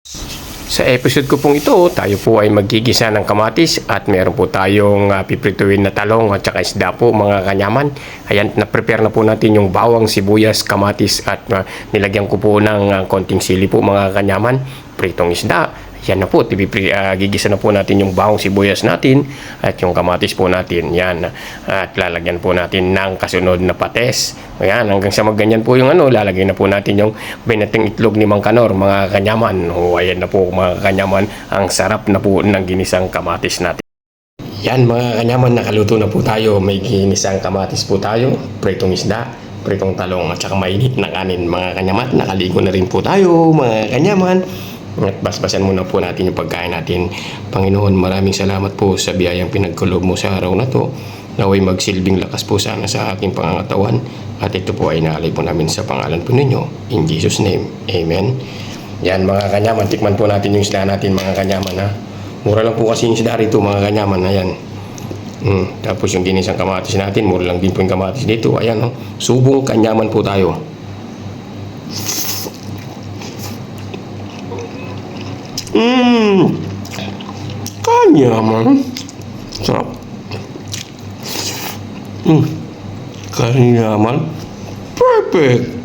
Sa episode ko pong ito, tayo po ay magigisa ng kamatis at meron po tayong piprituin na talong at saka isda po mga kanyaman. Ayan, na-prepare na po natin yung bawang, sibuyas, kamatis at nilagyan ko po ng konting sili po mga kanyaman. Pritong isda. Yan na po, gigisa na po natin yung bawang sibuyas natin at yung kamatis po natin. Yan. At lalagyan po natin ng kasunod na pates. Ayan, hanggang sa magganyan po yung lalagay na po natin yung binating itlog ni Mang Kanor, mga kanyaman. Ayan na po mga kanyaman, ang sarap na po ng ginisang kamatis natin. Yan mga kanyaman, nakaluto na po tayo. May ginisang kamatis po tayo, pritong isda, pritong talong at saka mainit na kanin mga kanyaman. Nakaligo na rin po tayo mga kanyaman. At basbasan muna po natin yung pagkain natin. Panginoon, maraming salamat po sa biyayang pinagkulob mo sa araw na to. Naway magsilbing lakas po sana sa aking pangangatawan. At ito po ay naalay po namin sa pangalan po ninyo. In Jesus' name, Amen. Yan mga kanyaman, tikman po natin yung isda natin mga kanyaman ha. Mura lang po kasi yung isda rito mga kanyaman. Ayan. Tapos yung ginisang kamatis natin, mura lang din po yung kamatis dito. Ayan no. Subong kanyaman po tayo. Kanyaman. Sarap. Kanyaman. Perfect.